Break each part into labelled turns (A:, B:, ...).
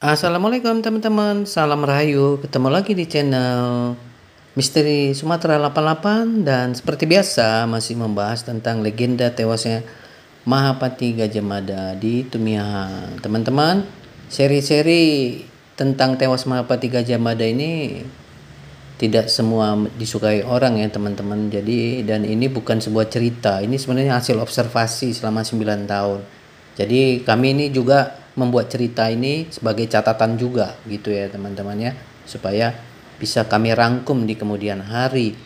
A: Assalamualaikum teman-teman, salam rahayu, ketemu lagi di channel Misteri Sumatera 88 dan seperti biasa masih membahas tentang legenda tewasnya Mahapati Gajah Mada di Tumihang. Teman-teman, seri-seri tentang tewas Mahapati Gajah Mada ini tidak semua disukai orang ya teman-teman. Jadi dan ini bukan sebuah cerita, ini sebenarnya hasil observasi selama 9 tahun. Jadi kami ini juga membuat cerita ini sebagai catatan juga gitu ya teman-teman ya, supaya bisa kami rangkum di kemudian hari.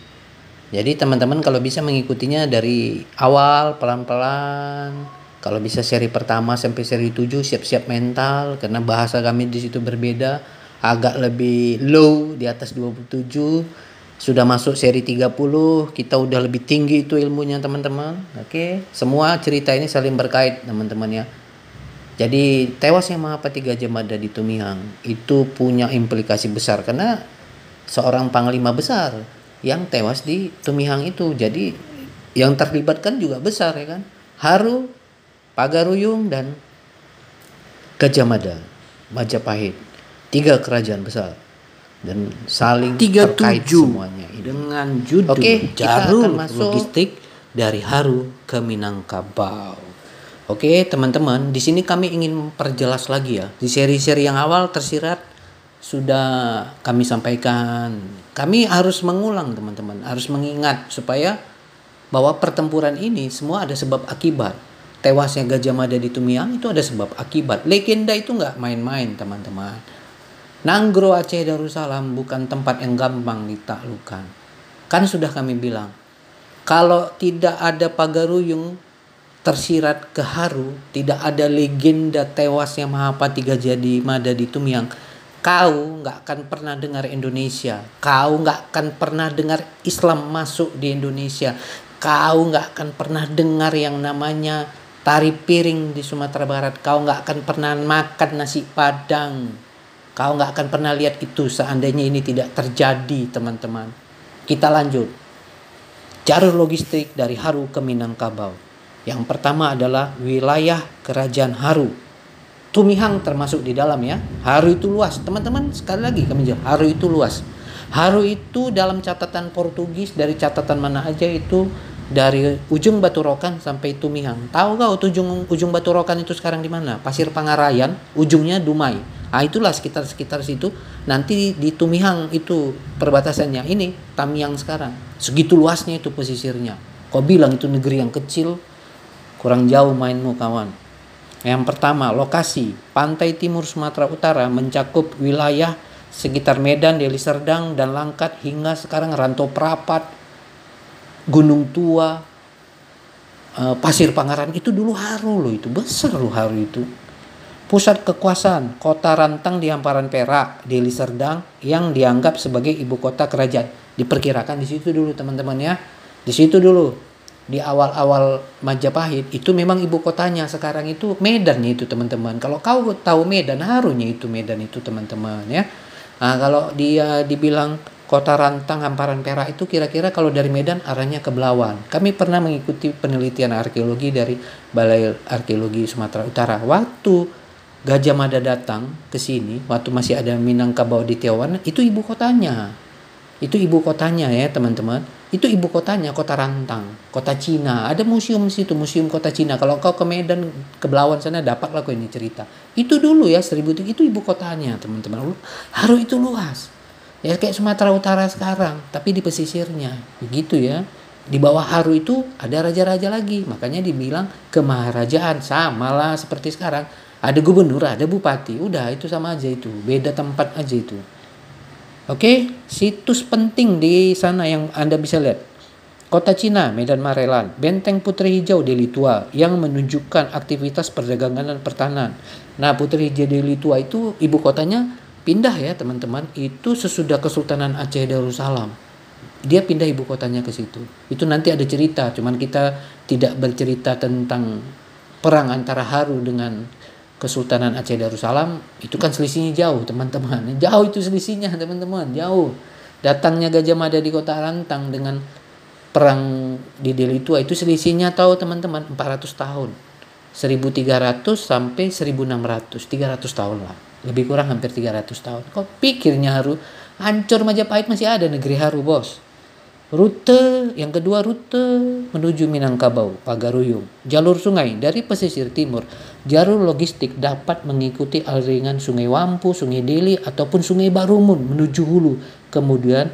A: Jadi teman-teman kalau bisa mengikutinya dari awal pelan-pelan. Kalau bisa seri pertama sampai seri 7 siap-siap mental karena bahasa kami di situ berbeda, agak lebih low di atas 27. Sudah masuk seri 30, kita udah lebih tinggi itu ilmunya teman-teman. Oke, semua cerita ini saling berkait teman-teman ya. Jadi tewasnya Mahapati Gajah Mada di Tumihang itu punya implikasi besar karena seorang panglima besar yang tewas di Tumihang itu. Jadi yang terlibat kan juga besar ya kan. Haru, Pagaruyung dan Gajah Mada, Majapahit. 3 kerajaan besar dan saling terkait
B: 37
A: semuanya.
B: dengan judul Jarum Logistik dari Haru ke Minangkabau.
A: Oke teman-teman, di sini kami ingin perjelas lagi ya. Di seri-seri yang awal tersirat sudah kami sampaikan. Kami harus mengulang teman-teman, harus mengingat supaya bahwa pertempuran ini semua ada sebab akibat. Tewasnya Gajah Mada di Tumihang itu ada sebab akibat. Legenda itu nggak main-main teman-teman. Nanggro Aceh Darussalam bukan tempat yang gampang ditaklukkan. Kan sudah kami bilang, kalau tidak ada Pagaruyung tersirat ke Haru, tidak ada legenda tewasnya Mahapati Gajah Mada di Tumihang, kau nggak akan pernah dengar Indonesia, kau nggak akan pernah dengar Islam masuk di Indonesia, kau nggak akan pernah dengar yang namanya tari piring di Sumatera Barat, kau nggak akan pernah makan nasi Padang, kau nggak akan pernah lihat itu seandainya ini tidak terjadi teman-teman. Kita lanjut. Jalur logistik dari Haru ke Minangkabau. Yang pertama adalah wilayah kerajaan Haru. Tumihang termasuk di dalam ya. Haru itu luas. Teman-teman sekali lagi kami jawab, Haru itu luas. Haru itu dalam catatan Portugis, dari catatan mana aja itu dari ujung Batu Rokan sampai Tumihang. Tahu gak ujung Batu Rokan itu sekarang di mana? Pasir Pangarayan, ujungnya Dumai. Ah itulah sekitar situ. Nanti di Tumihang itu perbatasannya. Ini Tamiang sekarang. Segitu luasnya itu pesisirnya. Kau bilang itu negeri yang kecil? Kurang jauh mainmu kawan. Yang pertama, lokasi. Pantai timur Sumatera Utara mencakup wilayah sekitar Medan, Deli Serdang, dan Langkat hingga sekarang Rantau Prapat, Gunung Tua, Pasir Pangaran. Itu dulu Haru loh, itu besar loh Haru itu. Pusat kekuasaan, Kota Rantang di hamparan Perak, Deli Serdang yang dianggap sebagai ibu kota kerajaan. Diperkirakan di situ dulu teman-teman ya. Di situ dulu. Di awal-awal Majapahit itu memang ibu kotanya. Sekarang itu Medan itu teman-teman. Kalau kau tahu Medan, Harunya itu Medan itu teman-teman ya. Nah, kalau dia dibilang Kota Rantang hamparan Perak itu kira-kira kalau dari Medan arahnya ke Belawan. Kami pernah mengikuti penelitian arkeologi dari Balai Arkeologi Sumatera Utara. Waktu Gajah Mada datang ke sini, waktu masih ada Minangkabau di Tiawan, itu ibu kotanya. Itu ibu kotanya ya teman-teman. Itu ibu kotanya, Kota Rantang, Kota Cina. Ada museum di situ, Museum Kota Cina. Kalau kau ke Medan, ke Belawan sana dapatlah kau ini cerita. Itu dulu ya 1000 itu ibu kotanya teman-teman. Haru itu luas. Ya kayak Sumatera Utara sekarang, tapi di pesisirnya. Begitu ya. Di bawah Haru itu ada raja-raja lagi. Makanya dibilang kemaharajaan, samalah seperti sekarang. Ada gubernur, ada bupati. Udah itu sama aja itu. Beda tempat aja itu. Oke, situs penting di sana yang Anda bisa lihat. Kota Cina, Medan Marelan, Benteng Putri Hijau Deli Tua yang menunjukkan aktivitas perdagangan dan pertanian. Nah, Putri Hijau Deli Tua itu ibu kotanya pindah ya, teman-teman. Itu sesudah Kesultanan Aceh Darussalam. Dia pindah ibu kotanya ke situ. Itu nanti ada cerita, cuman kita tidak bercerita tentang perang antara Haru dengan Kesultanan Aceh Darussalam. Itu kan selisihnya jauh teman-teman. Jauh itu selisihnya teman-teman, jauh. Datangnya Gajah Mada di Kota Rantang dengan perang di Deli Tua itu selisihnya tahu teman-teman 400 tahun. 1300 sampai 1600, 300 tahun lah. Lebih kurang hampir 300 tahun. Kau pikirnya Haru hancur Majapahit masih ada negeri Haru, bos. Rute yang kedua, rute menuju Minangkabau, Pagaruyung. Jalur sungai dari pesisir timur. Jalur logistik dapat mengikuti aliran Sungai Wampu, Sungai Deli, ataupun Sungai Barumun menuju hulu. Kemudian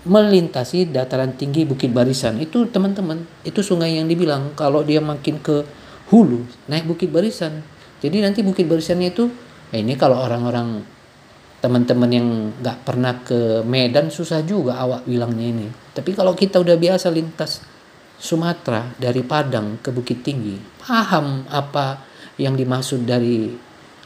A: melintasi dataran tinggi Bukit Barisan. Itu teman-teman, itu sungai yang dibilang kalau dia makin ke hulu, naik Bukit Barisan. Jadi nanti Bukit Barisannya itu, ini kalau orang-orang teman-teman yang nggak pernah ke Medan susah juga awak bilangnya ini. Tapi kalau kita udah biasa lintas Sumatera dari Padang ke Bukit Tinggi, paham apa yang dimaksud dari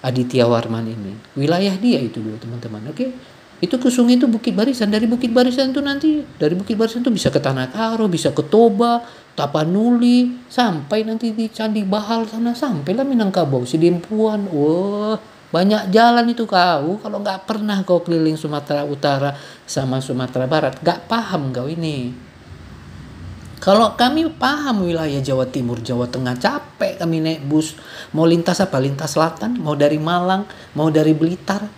A: Aditya Warman ini. Wilayah dia itu dulu teman-teman. Oke. Itu ke sungai itu Bukit Barisan. Dari Bukit Barisan itu nanti dari Bukit Barisan itu bisa ke Tanah Karo, bisa ke Toba, Tapanuli, sampai nanti di Candi Bahal sana, sampailah Minangkabau, Sidempuan. Wah, banyak jalan itu kau. Kalau nggak pernah kau keliling Sumatera Utara sama Sumatera Barat, nggak paham kau ini. Kalau kami paham wilayah Jawa Timur, Jawa Tengah, capek kami naik bus. Mau lintas apa? Lintas selatan, mau dari Malang, mau dari Blitar,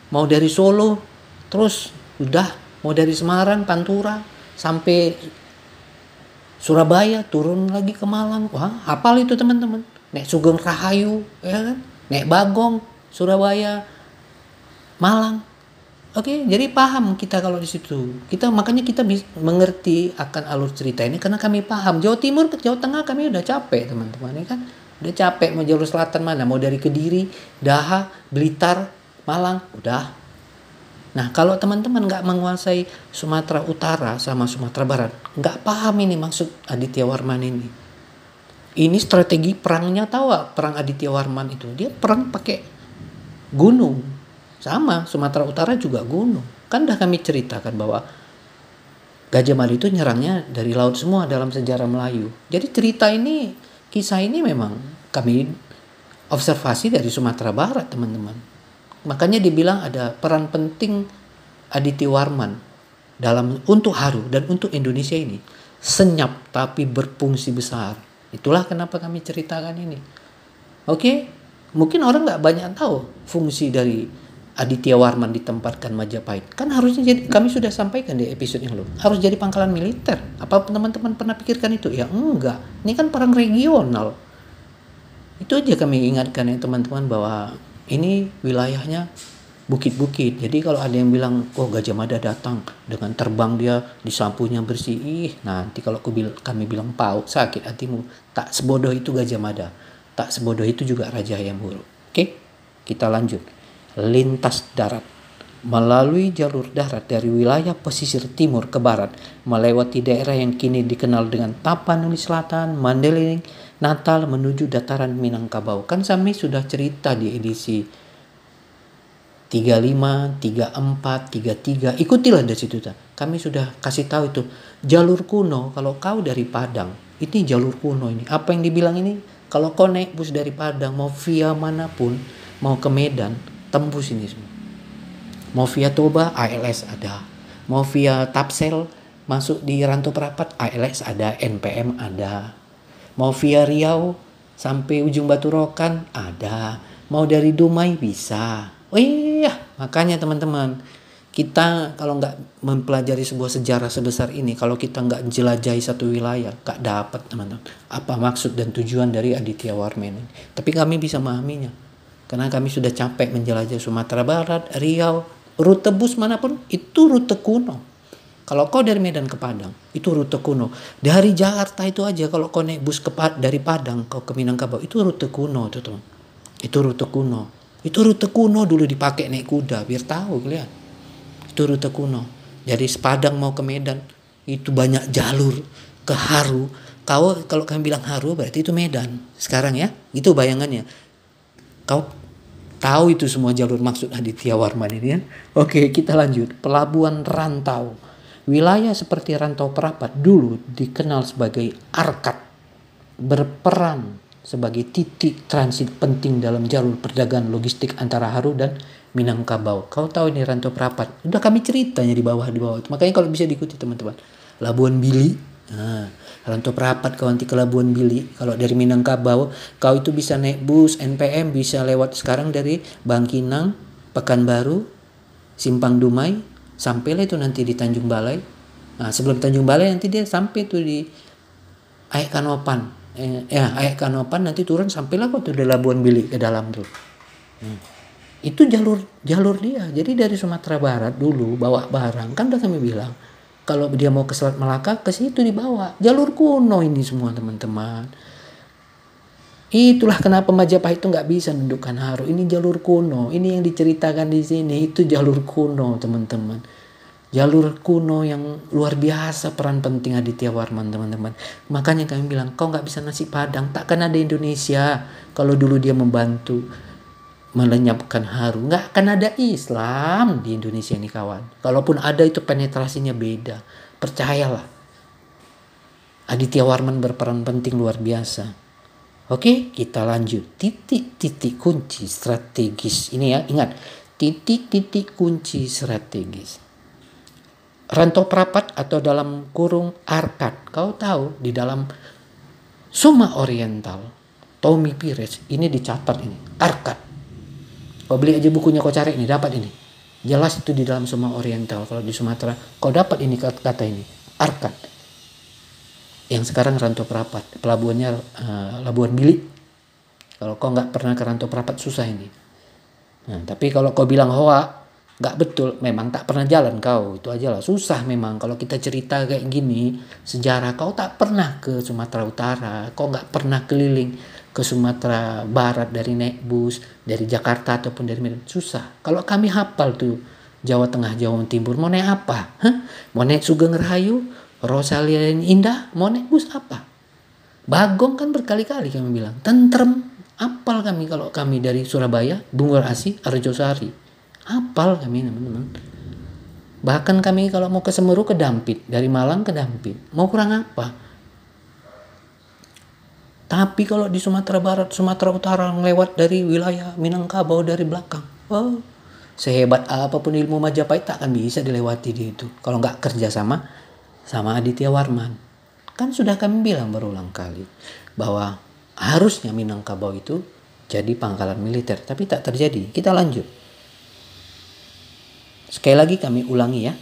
A: mau dari Solo, terus udah mau dari Semarang, Pantura, sampai Surabaya, turun lagi ke Malang. Wah, hafal itu teman-teman. Naik Sugeng Rahayu, ya kan? Naik Bagong, Surabaya, Malang. Oke, jadi paham kita kalau di situ. Makanya kita bisa mengerti akan alur cerita ini karena kami paham. Jawa Timur ke Jawa Tengah kami udah capek teman-teman, ya kan? Udah capek mau jalur selatan mana? Mau dari Kediri, Daha, Blitar, Malang, udah. Nah, kalau teman-teman nggak menguasai Sumatera Utara sama Sumatera Barat, nggak paham ini maksud Aditya Warman ini. Ini strategi perangnya, tahu gak? Perang Aditya Warman itu dia perang pakai gunung. Sama Sumatera Utara juga gunung. Kan udah kami ceritakan bahwa Gajah Mada itu nyerangnya dari laut semua dalam sejarah Melayu. Jadi cerita ini, kisah ini memang kami observasi dari Sumatera Barat teman-teman. Makanya dibilang ada peran penting Aditya Warman untuk Haru dan untuk Indonesia ini. Senyap tapi berfungsi besar. Itulah kenapa kami ceritakan ini. Oke, mungkin orang nggak banyak tahu fungsi dari Aditya Warman ditempatkan Majapahit. Kan harusnya jadi, kami sudah sampaikan di episode yang lalu, harus jadi pangkalan militer. Apa teman-teman pernah pikirkan itu? Ya enggak. Ini kan perang regional. Itu aja kami ingatkan ya teman-teman bahwa ini wilayahnya bukit-bukit. Jadi kalau ada yang bilang, oh Gajah Mada datang dengan terbang dia disapunya bersih. Nanti kalau kami bilang pau, sakit hatimu. Tak sebodoh itu Gajah Mada. Tak sebodoh itu juga Raja Hayam Wuruk. Oke, kita lanjut. Lintas darat melalui jalur darat dari wilayah pesisir timur ke barat, melewati daerah yang kini dikenal dengan Tapanuli Selatan, Mandailing, Natal menuju dataran Minangkabau. Kan kami sudah cerita di edisi 35, 34, 33. Ikutilah dari situ. Kami sudah kasih tahu itu jalur kuno. Kalau kau dari Padang, ini jalur kuno ini. Apa yang dibilang ini? Kalau kau naik bus dari Padang mau via manapun, mau ke Medan, tembus ini semua. Mau via Toba, ALS ada. Mau via Tapsel, masuk di Rantau Perapat, ALS ada, NPM ada. Mau via Riau sampai ujung Batu Rokan ada. Mau dari Dumai bisa. Oh iya, makanya teman-teman, kita kalau nggak mempelajari sebuah sejarah sebesar ini, kalau kita nggak jelajahi satu wilayah, nggak dapat teman-teman apa maksud dan tujuan dari Aditya Warman ini. Tapi kami bisa memahaminya. Karena kami sudah capek menjelajah Sumatera Barat, Riau, rute bus manapun itu rute kuno. Kalau kau dari Medan ke Padang, itu rute kuno. Dari Jakarta itu aja kalau kau naik bus dari Padang kau ke Minangkabau, itu rute kuno tuh teman. Itu rute kuno. Itu rute kuno dulu dipakai naik kuda, biar tahu kalian. Itu rute kuno. Jadi Padang mau ke Medan, itu banyak jalur ke Haru. Kalau kami bilang Haru berarti itu Medan. Sekarang ya, itu bayangannya. Kau tahu itu semua jalur maksud Aditya Warman ini kan? Oke, kita lanjut. Pelabuhan rantau. Wilayah seperti Rantau Perapat dulu dikenal sebagai Arkad. Berperan sebagai titik transit penting dalam jalur perdagangan logistik antara Haru dan Minangkabau. Kau tahu ini Rantau Perapat. Udah kami ceritanya di bawah. Makanya kalau bisa diikuti teman-teman. Labuan Bili. Nah, Rantau Perapat kau nanti ke Labuan Bili. Kalau dari Minangkabau kau itu bisa naik bus NPM, bisa lewat sekarang dari Bangkinang Pekanbaru, Simpang Dumai, sampailah itu nanti di Tanjung Balai. Nah, sebelum Tanjung Balai nanti dia sampai tuh di Aek Kanopan. Aek Kanopan nanti turun sampailah kok tuh di Labuan Bilik ke dalam tuh. Itu jalur dia. Jadi dari Sumatera Barat dulu bawa barang, kan udah kami bilang kalau dia mau ke Selat Malaka ke situ dibawa. Jalur kuno ini semua teman-teman. Itulah kenapa Majapahit itu nggak bisa nundukkan Haru. Ini jalur kuno. Ini yang diceritakan di sini itu jalur kuno teman-teman. Jalur kuno yang luar biasa peran penting Aditya Warman teman-teman. Makanya kami bilang kau nggak bisa nasi padang. Takkan ada Indonesia kalau dulu dia membantu melenyapkan Haru. Nggak akan ada Islam di Indonesia ini kawan. Kalaupun ada itu penetrasinya beda. Percayalah. Aditya Warman berperan penting luar biasa. Oke, kita lanjut. Titik-titik kunci strategis. Ini ya, ingat. Titik-titik kunci strategis. Rantau Prapat atau dalam kurung Arkad. Kau tahu di dalam Suma Oriental, Tommy Pires, ini dicatat ini. Arkad. Kau beli aja bukunya, kau cari ini, dapat ini. Jelas itu di dalam Suma Oriental. Kalau di Sumatera, kau dapat ini kata ini. Arkad. Yang sekarang Rantau Prapat, pelabuhannya Labuan Bilik. Kalau kau nggak pernah ke Rantau Prapat susah ini. Nah, tapi kalau kau bilang hoa, nggak betul, memang tak pernah jalan kau, itu aja lah. Susah memang kalau kita cerita kayak gini, sejarah kau tak pernah ke Sumatera Utara, kau nggak pernah keliling ke Sumatera Barat dari naik bus, dari Jakarta ataupun dari Medan, susah. Kalau kami hafal tuh Jawa Tengah, Jawa Timur, mau naik apa? Mau naik Sugeng Rahayu, Rosalia dan Indah, mau naik bus apa? Bagong kan berkali-kali kami bilang. Tentrem, apal kami kalau kami dari Surabaya, Bungur Asi, Arjosari. Apal kami teman-teman. Bahkan kami kalau mau ke Semeru ke Dampit, dari Malang ke Dampit. Mau kurang apa? Tapi kalau di Sumatera Barat, Sumatera Utara lewat dari wilayah Minangkabau dari belakang. Oh, sehebat apapun ilmu Majapahit tak akan bisa dilewati di itu. Kalau nggak kerja sama Aditya Warman. Kan sudah kami bilang berulang kali bahwa harusnya Minangkabau itu jadi pangkalan militer, tapi tak terjadi. Kita lanjut. Sekali lagi kami ulangi ya.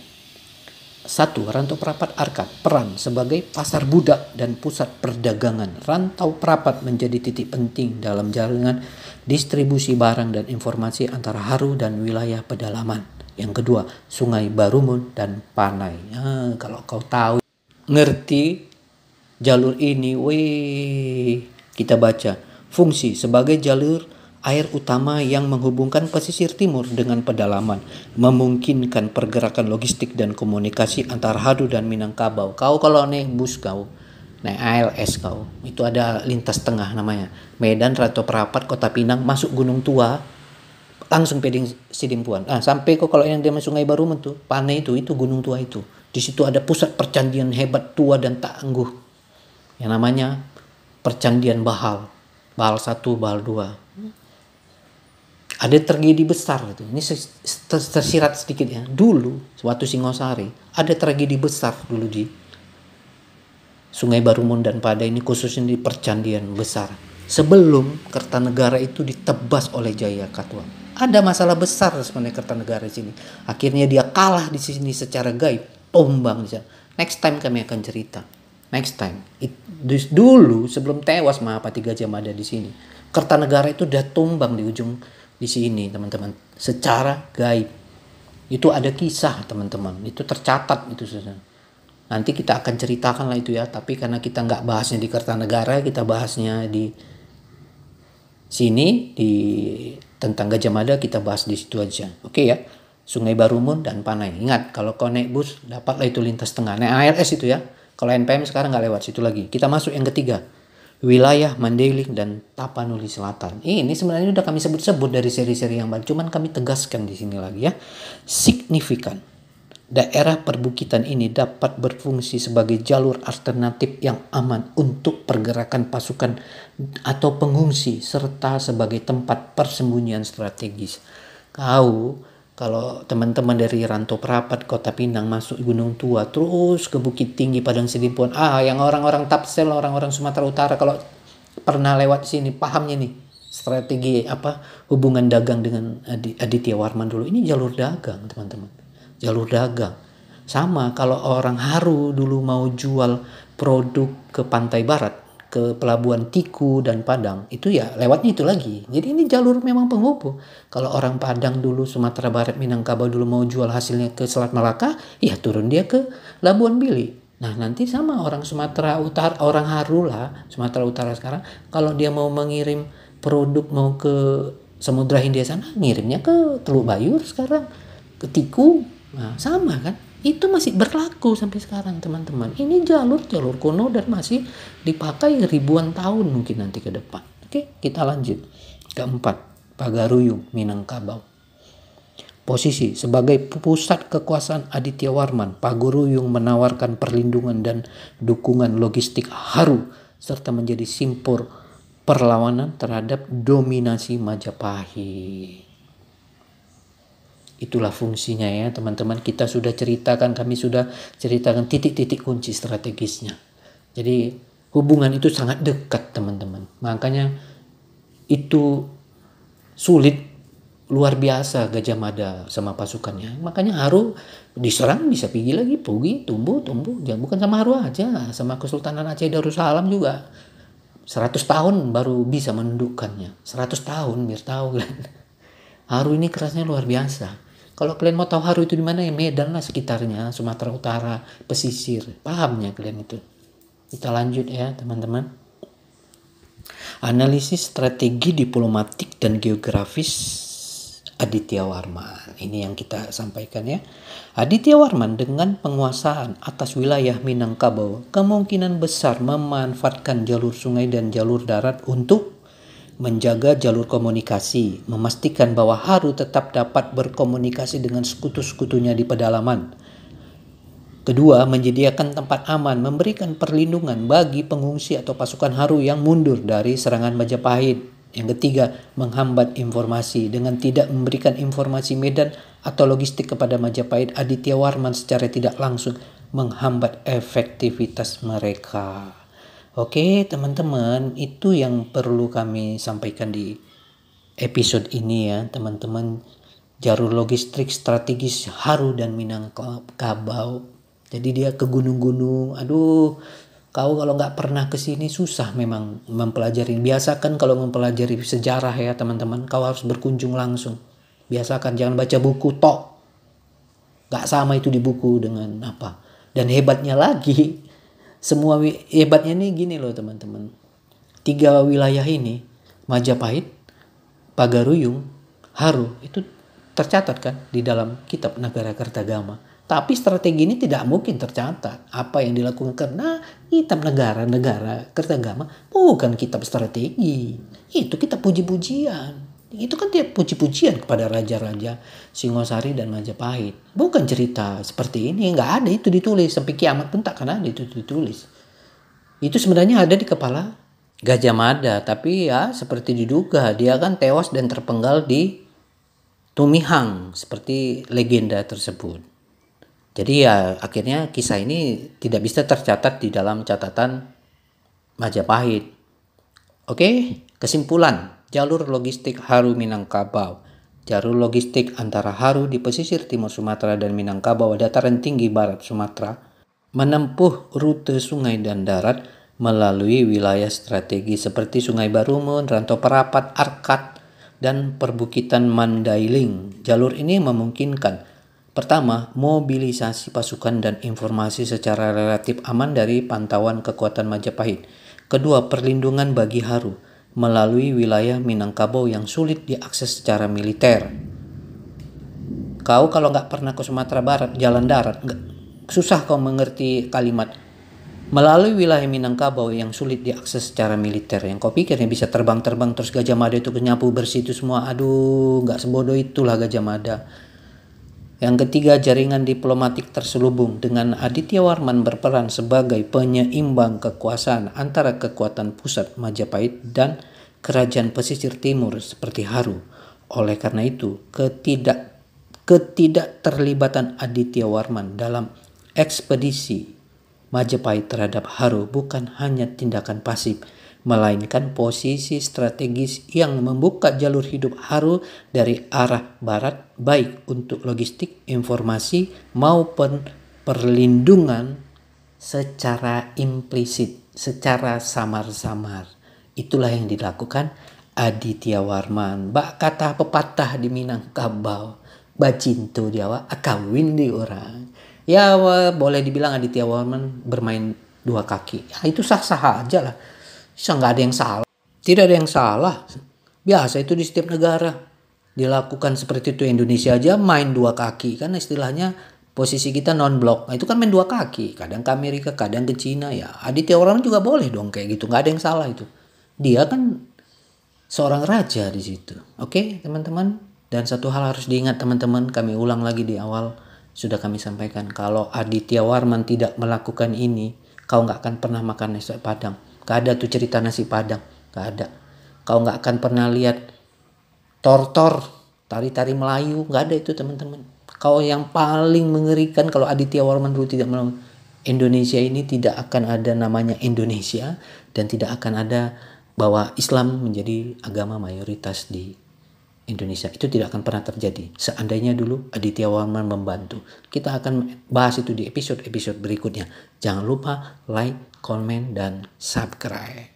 A: 1. Rantau Prapat Arkad, peran sebagai pasar budak dan pusat perdagangan. Rantau Prapat menjadi titik penting dalam jaringan distribusi barang dan informasi antara Haru dan wilayah pedalaman. Yang kedua, Sungai Barumun dan Panai. Kalau kau tahu, ngerti jalur ini, kita baca. Fungsi sebagai jalur air utama yang menghubungkan pesisir timur dengan pedalaman, memungkinkan pergerakan logistik dan komunikasi antara Haru dan Minangkabau. Kau kalau naik bus naik ALS kau, itu ada lintas tengah namanya. Medan, Rantau Prapat, Kota Pinang, masuk Gunung Tua, langsung Peding Sidimpuan. Sampai kok kalau yang dia Sungai Barumun tuh, Panai itu Gunung Tua itu. Di situ ada pusat percandian hebat, tua dan tangguh. Yang namanya Percandian Bahal. Bahal 1, Bahal 2. Ada tragedi besar itu. Ini tersirat sedikit ya. Dulu waktu Singosari ada tragedi besar dulu di Sungai Barumun dan Padai ini, khususnya di Percandian Besar. Sebelum Kertanegara itu ditebas oleh Jaya Katuang. Ada masalah besar sebenarnya Kertanegara di sini. Akhirnya dia kalah di sini secara gaib, tumbang. Next time kami akan cerita. Next time. Dulu sebelum tewas Mahapati Gajah Mada di sini, Kertanegara itu udah tumbang di ujung di sini teman-teman. Secara gaib. Itu ada kisah teman-teman. Itu tercatat itu sudah. Nanti kita akan ceritakan lah itu ya. Tapi karena kita nggak bahasnya di Kertanegara, kita bahasnya di sini tentang Gajah Mada, kita bahas di situ aja. Oke ya. Sungai Barumun dan Panai. Ingat, kalau kau naik bus dapatlah itu lintas tengah. Naik ALS itu ya. Kalau NPM sekarang nggak lewat situ lagi. Kita masuk yang ketiga. Wilayah Mandailing dan Tapanuli Selatan. Ini sebenarnya udah kami sebut-sebut dari seri-seri yang baru. Cuman kami tegaskan di sini lagi ya. Signifikan. Daerah perbukitan ini dapat berfungsi sebagai jalur alternatif yang aman untuk pergerakan pasukan atau pengungsi serta sebagai tempat persembunyian strategis. Kalau teman-teman dari Rantau Prapat, Kota Pinang masuk Gunung Tua terus ke Bukit Tinggi Padang Sidimpuan, yang orang-orang Tapsel, orang-orang Sumatera Utara kalau pernah lewat sini pahamnya nih. Strategi hubungan dagang dengan Aditya Warman dulu ini jalur dagang, teman-teman. Jalur dagang. Sama kalau orang Haru dulu mau jual produk ke pantai barat, ke pelabuhan Tiku dan Padang, itu ya lewatnya itu lagi. Jadi ini jalur memang penghubung. Kalau orang Padang dulu, Sumatera Barat, Minangkabau dulu mau jual hasilnya ke Selat Malaka, ya turun dia ke Labuan Bili. Nah nanti sama orang Sumatera Utara, orang Haru lah, Sumatera Utara sekarang, kalau dia mau mengirim produk mau ke Samudra Hindia sana, ngirimnya ke Teluk Bayur sekarang, ke Tiku. Nah sama kan, itu masih berlaku sampai sekarang, teman-teman. Ini jalur kuno dan masih dipakai ribuan tahun mungkin nanti ke depan. Oke, kita lanjut. Keempat, Pagaruyung, Minangkabau. Posisi sebagai pusat kekuasaan Aditya Warman, Pagaruyung menawarkan perlindungan dan dukungan logistik Haru serta menjadi simpul perlawanan terhadap dominasi Majapahit. Itulah fungsinya ya teman-teman. Kita sudah ceritakan, kami sudah ceritakan titik-titik kunci strategisnya. Jadi hubungan itu sangat dekat teman-teman. Makanya itu sulit, luar biasa Gajah Mada sama pasukannya. Makanya Haru diserang bisa pergi lagi, tumbuh. Jangan bukan sama Haru aja, sama Kesultanan Aceh Darussalam juga. 100 tahun baru bisa menundukkannya. 100 tahun biar tahu kan. Haru ini kerasnya luar biasa. Kalau kalian mau tahu Haru itu di mana, ya Medan lah sekitarnya, Sumatera Utara, pesisir. Pahamnya kalian itu. Kita lanjut ya teman-teman. Analisis strategi diplomatik dan geografis Aditya Warman. Ini yang kita sampaikan ya. Aditya Warman dengan penguasaan atas wilayah Minangkabau kemungkinan besar memanfaatkan jalur sungai dan jalur darat untuk menjaga jalur komunikasi, memastikan bahwa Haru tetap dapat berkomunikasi dengan sekutu-sekutunya di pedalaman. Kedua, menyediakan tempat aman, memberikan perlindungan bagi pengungsi atau pasukan Haru yang mundur dari serangan Majapahit. Yang ketiga, menghambat informasi dengan tidak memberikan informasi medan atau logistik kepada Majapahit. Aditya Warman secara tidak langsung menghambat efektivitas mereka. Oke teman-teman, itu yang perlu kami sampaikan di episode ini ya teman-teman. Jalur logistik strategis Haru dan Minangkabau. Jadi dia ke gunung-gunung, kau kalau nggak pernah ke sini susah memang mempelajari. Biasakan kalau mempelajari sejarah ya teman-teman, kau harus berkunjung langsung. Biasakan, jangan baca buku tok. Nggak sama itu di buku dengan apa. Dan hebatnya lagi, semua hebatnya nih gini loh teman-teman. 3 wilayah ini, Majapahit, Pagaruyung, Haru, itu tercatat kan di dalam kitab Nagara Kertagama. Tapi strategi ini tidak mungkin tercatat. Apa yang dilakukan karena kitab negara Kertagama bukan kitab strategi. Itu kitab puji-pujian. Itu kan dia puji-pujian kepada raja-raja Singosari dan Majapahit. Bukan cerita seperti ini. Nggak ada itu ditulis. Sampai kiamat pun tak akan ada itu ditulis. Itu sebenarnya ada di kepala Gajah Mada. Tapi ya seperti diduga. Dia kan tewas dan terpenggal di Tumihang. Seperti legenda tersebut. Jadi ya akhirnya kisah ini tidak bisa tercatat di dalam catatan Majapahit. Oke, kesimpulan. Jalur logistik Haru Minangkabau. Jalur logistik antara Haru di pesisir timur Sumatera dan Minangkabau dataran tinggi barat Sumatera menempuh rute sungai dan darat melalui wilayah strategi seperti Sungai Barumun, Rantau Perapat, Arkat, dan perbukitan Mandailing. Jalur ini memungkinkan pertama, mobilisasi pasukan dan informasi secara relatif aman dari pantauan kekuatan Majapahit. Kedua, perlindungan bagi Haru melalui wilayah Minangkabau yang sulit diakses secara militer. Kau kalau nggak pernah ke Sumatera Barat, jalan darat, susah kau mengerti kalimat melalui wilayah Minangkabau yang sulit diakses secara militer. Yang kau pikirnya bisa terbang-terbang terus Gajah Mada itu nyapu bersih itu semua. Nggak sebodoh itulah Gajah Mada. Yang ketiga, jaringan diplomatik terselubung dengan Aditya Warman berperan sebagai penyeimbang kekuasaan antara kekuatan pusat Majapahit dan kerajaan pesisir timur seperti Haru. Oleh karena itu, ketidakterlibatan Aditya Warman dalam ekspedisi Majapahit terhadap Haru bukan hanya tindakan pasif, melainkan posisi strategis yang membuka jalur hidup Haru dari arah barat, baik untuk logistik, informasi, maupun perlindungan secara implisit, secara samar-samar. Itulah yang dilakukan Aditya Warman. Bak kata pepatah di Minangkabau, bacinto Jawa akawin di orang. Ya boleh dibilang Aditya Warman bermain dua kaki. Ya, itu sah-sah aja lah. Nggak ada yang salah. Tidak ada yang salah. Biasa itu di setiap negara dilakukan seperti itu. Indonesia aja main dua kaki. Kan istilahnya posisi kita non-blok. Nah, itu kan main dua kaki. Kadang ke Amerika, kadang ke Cina. Ya Aditya Warman juga boleh dong kayak gitu. Nggak ada yang salah itu. Dia kan seorang raja di situ. Oke, teman-teman. Dan satu hal harus diingat teman-teman, kami ulang lagi di awal sudah kami sampaikan, kalau Aditya Warman tidak melakukan ini, kau nggak akan pernah makan nasi Padang. Gak ada tuh cerita nasi Padang, gak ada. Kau nggak akan pernah lihat tortor, tari-tari Melayu, nggak ada itu teman-teman. Kau yang paling mengerikan kalau Aditya Warman dulu tidak melakukan, Indonesia ini tidak akan ada namanya Indonesia dan tidak akan ada bahwa Islam menjadi agama mayoritas di Indonesia. Itu tidak akan pernah terjadi seandainya dulu Aditya Warman membantu. Kita akan bahas itu di episode-episode berikutnya. Jangan lupa like, comment, dan subscribe.